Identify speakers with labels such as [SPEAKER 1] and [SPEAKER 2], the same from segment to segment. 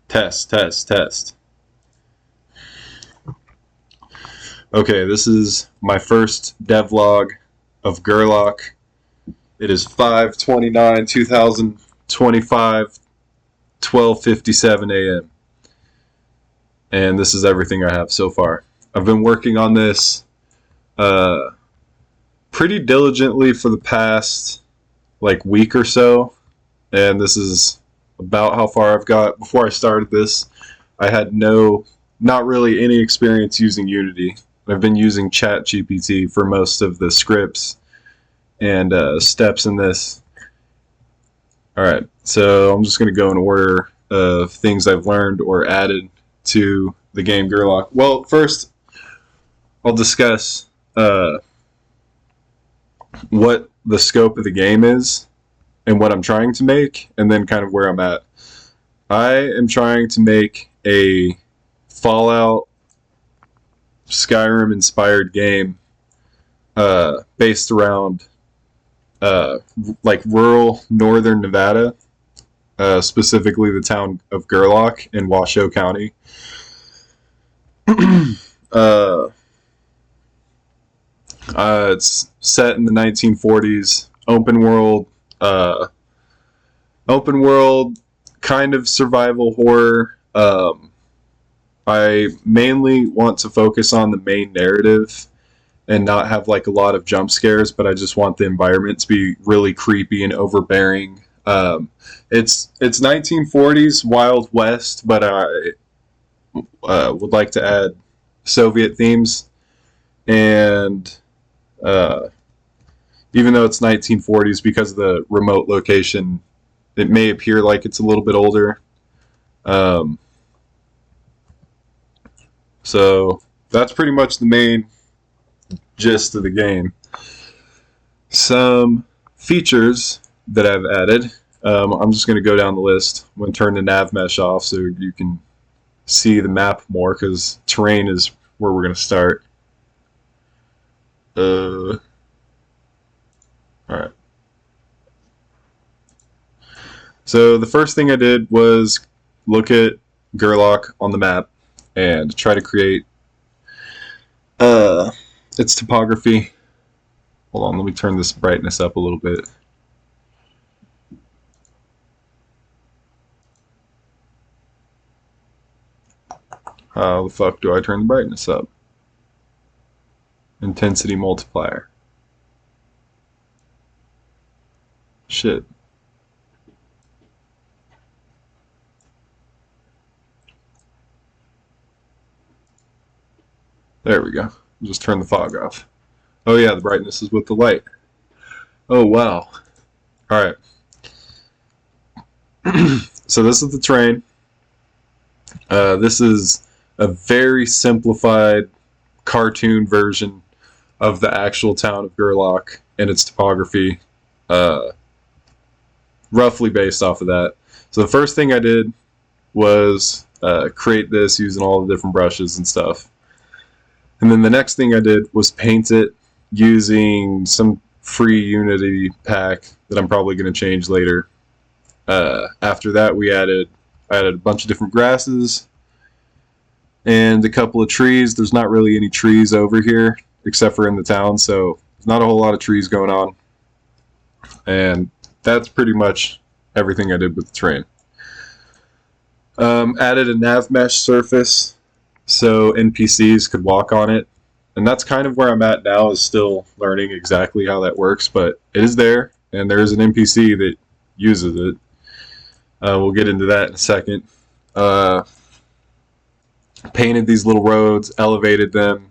[SPEAKER 1] Test, test, test. Okay, this is my first devlog of Gerlach. It is 5/29/2025, 12:57 a.m. And this is everything I have so far. I've been working on this pretty diligently for the past week or so, and this is about how far I've got. Before I started this, I had not really any experience using Unity. I've been using ChatGPT for most of the scripts and steps in this. Alright, so I'm just going to go in order of things I've learned or added to the game Gerlach. Well, first, I'll discuss what the scope of the game is and what I'm trying to make, and then kind of where I'm at. I am trying to make a Fallout Skyrim inspired game based around rural northern Nevada, specifically the town of Gerlach in Washoe County. It's set in the 1940s, open world kind of survival horror. I mainly want to focus on the main narrative and not have a lot of jump scares, but I just want the environment to be really creepy and overbearing. It's 1940s Wild West, but I would like to add Soviet themes, and even though it's 1940s, because of the remote location, it may appear like it's a little bit older. So that's pretty much the main gist of the game. Some features that I've added. I'm just going to go down the list. I'm going to turn the nav mesh off so you can see the map more, because terrain is where we're going to start. Alright. So the first thing I did was look at Gerlach on the map and try to create its topography. Hold on, let me turn this brightness up a little bit. How the fuck do I turn the brightness up? Intensity multiplier. Shit. There we go. Just turn the fog off. Oh yeah, the brightness is with the light. Oh wow. Alright. So this is the terrain. This is a very simplified cartoon version of the actual town of Gerlach and its topography, roughly based off of that. So the first thing I did was create this using all the different brushes and stuff. And then the next thing I did was paint it using some free Unity pack that I'm probably going to change later. After that, I added a bunch of different grasses and a couple of trees. There's not really any trees over here except for in the town, so there's not a whole lot of trees going on. And that's pretty much everything I did with the terrain. Added a nav mesh surface so NPCs could walk on it, and that's kind of where I'm at now, is still learning exactly how that works, but it is there, and there is an NPC that uses it. We'll get into that in a second. Painted these little roads, elevated them.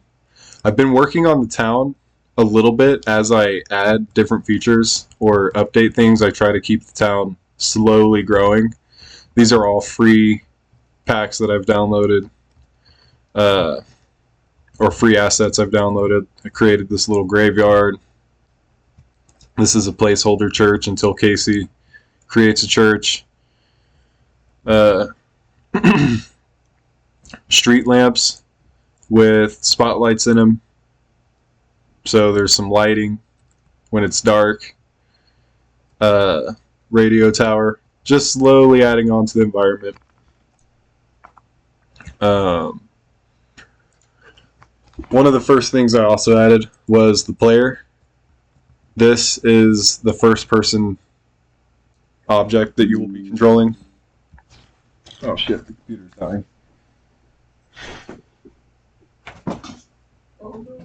[SPEAKER 1] I've been working on the town a little bit as I add different features or update things. I try to keep the town slowly growing. These are all free packs that I've downloaded, or free assets I've downloaded. I created this little graveyard. This is a placeholder church until Casey creates a church. Street lamps with spotlights in them, so there's some lighting when it's dark. Radio tower, just slowly adding on to the environment. One of the first things I also added was the player. This is the first person object that you will be controlling. Oh shit, the computer's dying. Oh no.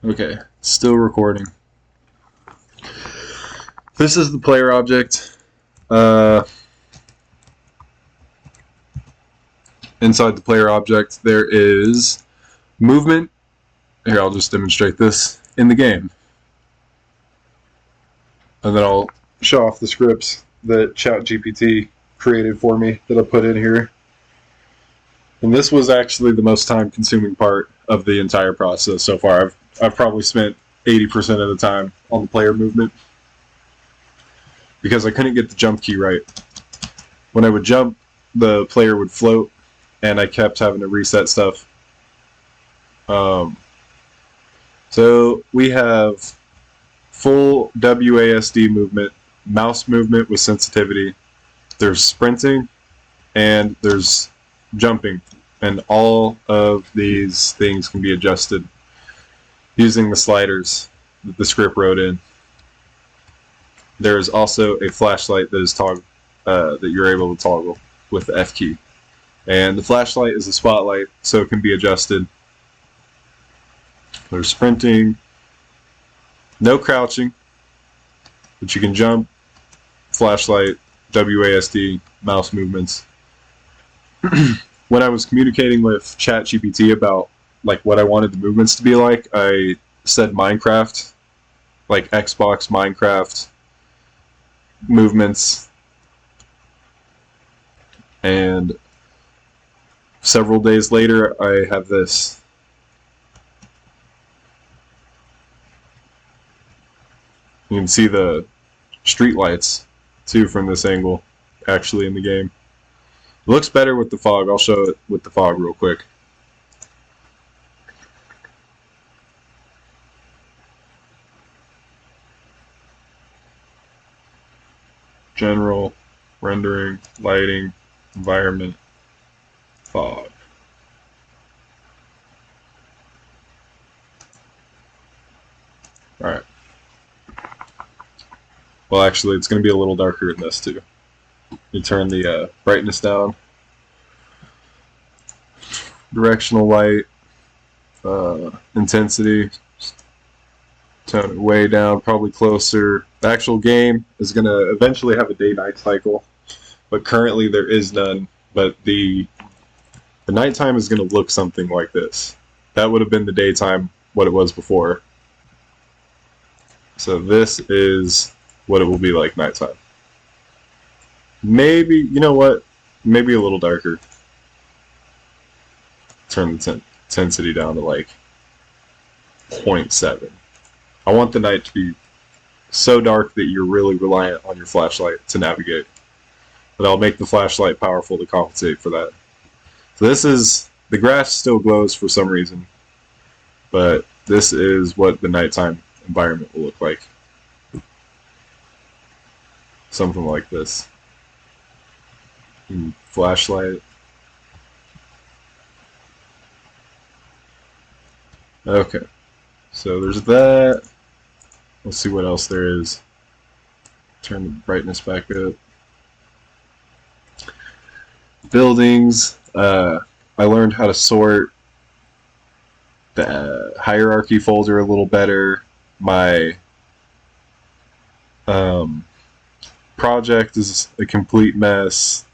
[SPEAKER 1] Okay, still recording. This is the player object. Inside the player object, there is movement. Here, I'll just demonstrate this in the game. And then I'll show off the scripts that ChatGPT created for me that I put in here. And this was actually the most time-consuming part of the entire process so far. I've probably spent 80% of the time on the player movement because I couldn't get the jump key right. When I would jump, the player would float, and I kept having to reset stuff. So we have full WASD movement, mouse movement with sensitivity. There's sprinting, and there's jumping. And all of these things can be adjusted using the sliders that the script wrote in. There's also a flashlight that is that you're able to toggle with the F key. And the flashlight is a spotlight, so it can be adjusted. There's sprinting, no crouching, but you can jump, flashlight, WASD, mouse movements. When I was communicating with ChatGPT about like what I wanted the movements to be like, I said Minecraft, like Xbox Minecraft movements, and several days later I have this. You can see the street lights too from this angle actually in the game. It looks better with the fog. I'll show it with the fog real quick. General, rendering, lighting, environment, fog. Alright. Well, actually, it's going to be a little darker in this too. You turn the brightness down. Directional light, intensity, tone it way down, probably closer. The actual game is going to eventually have a day-night cycle, but currently there is none. But the nighttime is going to look something like this. That would have been the daytime, what it was before. So this is what it will be like nighttime. Maybe, you know what? Maybe a little darker. Turn the intensity down to like 0.7. I want the night to be so dark that you're really reliant on your flashlight to navigate. But I'll make the flashlight powerful to compensate for that. So this is, the grass still glows for some reason, but this is what the nighttime environment will look like. Something like this. Flashlight. Okay, so there's that. Let's see what else there is. Turn the brightness back up. Buildings. I learned how to sort the hierarchy folder a little better. My project is a complete mess.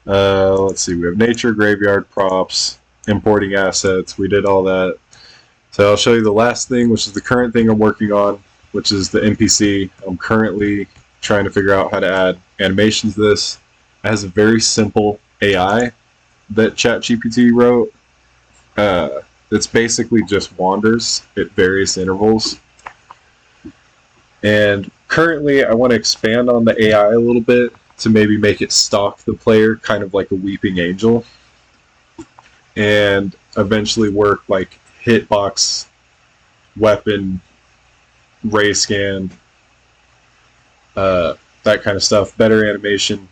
[SPEAKER 1] Let's see, we have nature, graveyard, props, importing assets. We did all that. So I'll show you the last thing, which is the current thing I'm working on, which is the NPC. I'm currently trying to figure out how to add animations to this. It has a very simple AI that ChatGPT wrote. It's basically just wanders at various intervals. And currently I want to expand on the AI a little bit to maybe make it stalk the player, kind of like a weeping angel. And eventually work like hitbox, weapon, ray scan, that kind of stuff, better animation.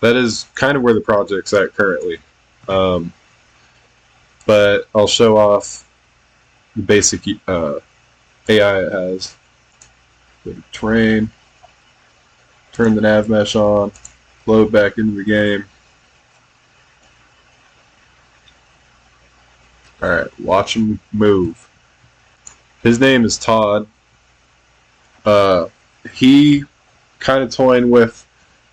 [SPEAKER 1] That is kind of where the project's at currently. But I'll show off the basic AI it has. Go to terrain, turn the nav mesh on, load back into the game. Alright, watch him move. His name is Todd. He kind of toying with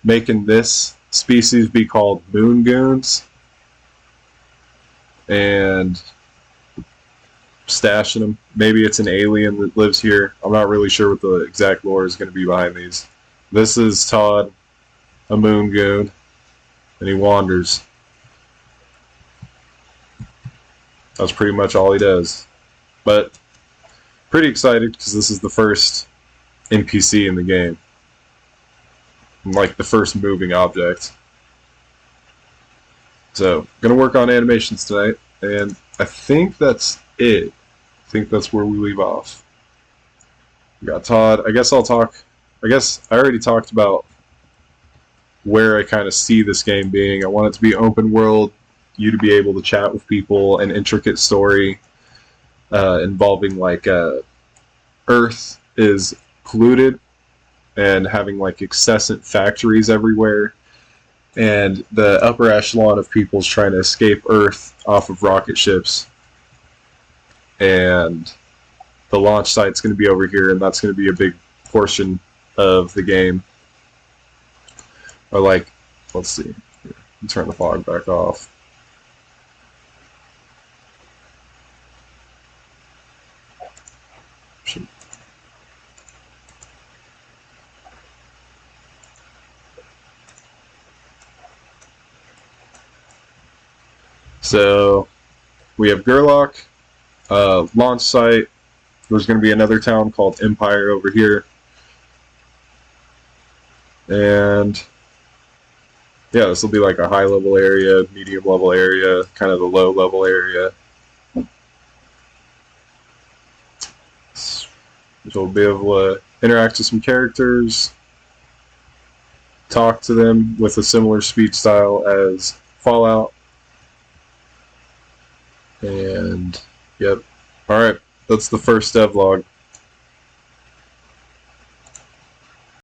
[SPEAKER 1] making this species be called Moon Goons and stashing them. Maybe it's an alien that lives here. I'm not really sure what the exact lore is going to be behind these. This is Todd, a Moon Goon, and he wanders. That's pretty much all he does. But pretty excited because this is the first NPC in the game. Like the first moving object. So, gonna work on animations tonight, and I think that's it. I think that's where we leave off. We got Todd. I guess I already talked about where I kind of see this game being. I want it to be open world, you to be able to chat with people, an intricate story involving like Earth is polluted and having like incessant factories everywhere, and the upper echelon of people's trying to escape Earth off of rocket ships, and the launch site's going to be over here, and that's going to be a big portion of the game. Or like, let's see, here, turn the fog back off. So we have Gerlach, launch site. There's going to be another town called Empire over here. And yeah, this will be like a high level area, medium level area, kind of the low level area. So we'll be able to interact with some characters, talk to them with a similar speech style as Fallout. And yep. Alright, that's the first devlog.